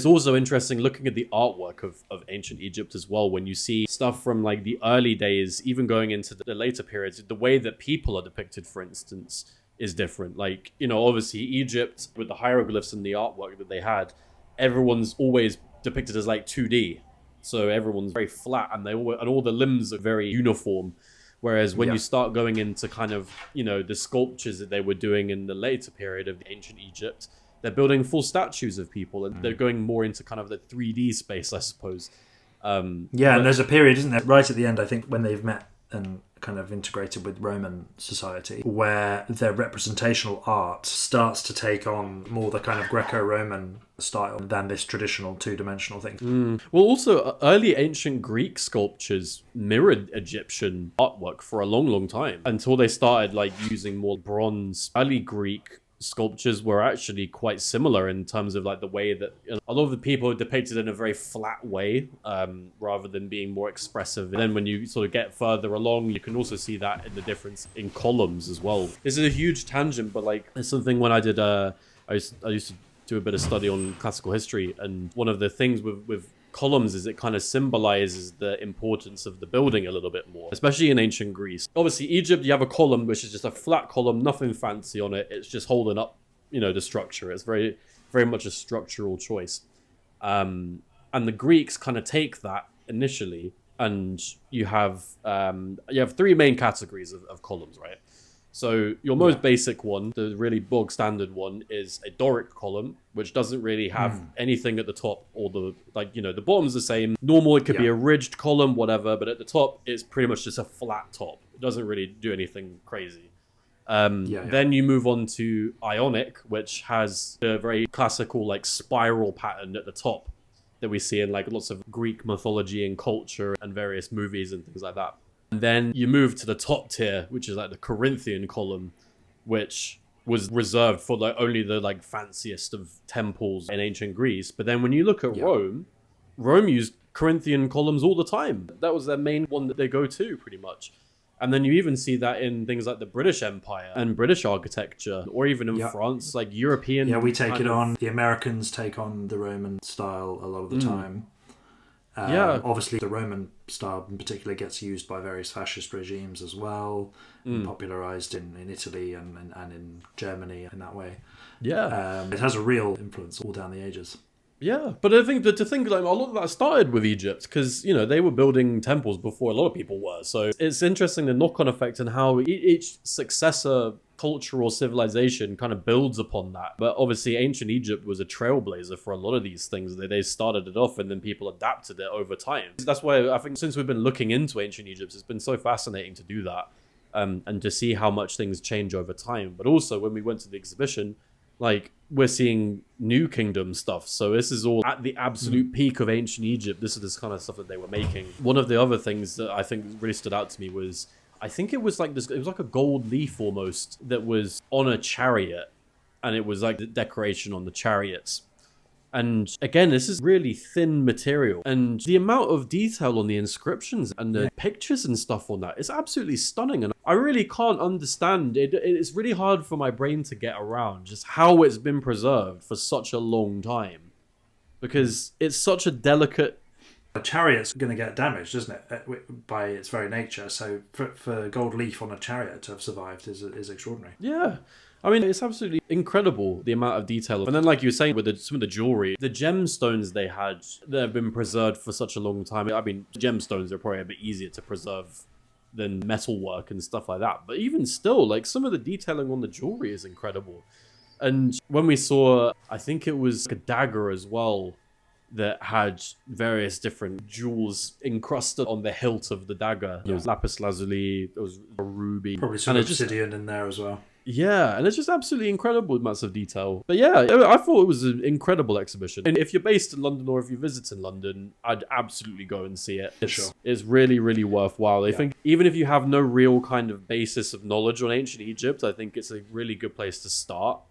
It's also interesting looking at the artwork of ancient Egypt as well, when you see stuff from like the early days, even going into the later periods, the way that people are depicted, for instance, is different. Like, you know, obviously Egypt with the hieroglyphs and the artwork that they had, everyone's always depicted as like 2D. So everyone's very flat and all the limbs are very uniform. Whereas when you start going into kind of, you know, the sculptures that they were doing in the later period of ancient Egypt, they're building full statues of people and they're going more into kind of the 3D space, I suppose. And there's a period, isn't there, right at the end, I think, when they've met and kind of integrated with Roman society, where their representational art starts to take on more the kind of Greco-Roman style than this traditional two-dimensional thing. Well, also, early ancient Greek sculptures mirrored Egyptian artwork for a long, long time, until they started like using more bronze. Early Greek sculptures were actually quite similar in terms of like the way that a lot of the people are depicted in a very flat way, rather than being more expressive. And then when you sort of get further along, you can also see that in the difference in columns as well. This is a huge tangent, but like it's something when I did I used to do a bit of study on classical history, and one of the things with columns is it kind of symbolizes the importance of the building a little bit more, especially in ancient Greece. Obviously Egypt, you have a column which is just a flat column, nothing fancy on it, it's just holding up, you know, the structure. It's very, very much a structural choice, and the Greeks kind of take that initially, and you have three main categories of columns, right? So your most basic one, the really bog standard one, is a Doric column, which doesn't really have anything at the top, or the, like, you know, the bottom's the same. Normal, it could be a ridged column, whatever, but at the top, it's pretty much just a flat top. It doesn't really do anything crazy. Then you move on to Ionic, which has a very classical, like, spiral pattern at the top that we see in, like, lots of Greek mythology and culture and various movies and things like that. And then you move to the top tier, which is like the Corinthian column, which was reserved for only the like fanciest of temples in ancient Greece. But then when you look at Rome used Corinthian columns all the time. That was their main one that they go to, pretty much. And then you even see that in things like the British Empire and British architecture, or even in France, like European. Yeah, we take it on. The Americans take on the Roman style a lot of the time. Obviously, the Roman style in particular gets used by various fascist regimes as well, popularized in Italy and in Germany in that way. It has a real influence all down the ages. Yeah, but I think to think like a lot of that started with Egypt, because, you know, they were building temples before a lot of people were. So it's interesting the knock-on effect and how each successor culture or civilization kind of builds upon that. But obviously ancient Egypt was a trailblazer for a lot of these things. They started it off and then people adapted it over time. That's why I think since we've been looking into ancient Egypt, it's been so fascinating to do that, and to see how much things change over time. But also when we went to the exhibition, like, we're seeing New Kingdom stuff. So this is all at the absolute peak of ancient Egypt. This is this kind of stuff that they were making. One of the other things that I think really stood out to me was, I think it was like this, it was like a gold leaf almost that was on a chariot, and it was like the decoration on the chariots. And again, this is really thin material, and the amount of detail on the inscriptions and the pictures and stuff on that is absolutely stunning. And I really can't understand it. It's really hard for my brain to get around just how it's been preserved for such a long time, because it's such a delicate. A chariot's going to get damaged, isn't it, by its very nature? So for gold leaf on a chariot to have survived is extraordinary. Yeah. I mean, it's absolutely incredible, the amount of detail. And then, like you were saying, with some of the jewelry, the gemstones they had that have been preserved for such a long time. I mean, gemstones are probably a bit easier to preserve than metalwork and stuff like that. But even still, like, some of the detailing on the jewelry is incredible. And when we saw, I think it was a dagger as well, that had various different jewels encrusted on the hilt of the dagger. There was lapis lazuli, there was a ruby. Probably some obsidian in there as well. Yeah, and it's just absolutely incredible amounts of detail. But yeah, I thought it was an incredible exhibition. And if you're based in London or if you visit in London, I'd absolutely go and see it. It's really, really worthwhile. I think even if you have no real kind of basis of knowledge on ancient Egypt, I think it's a really good place to start.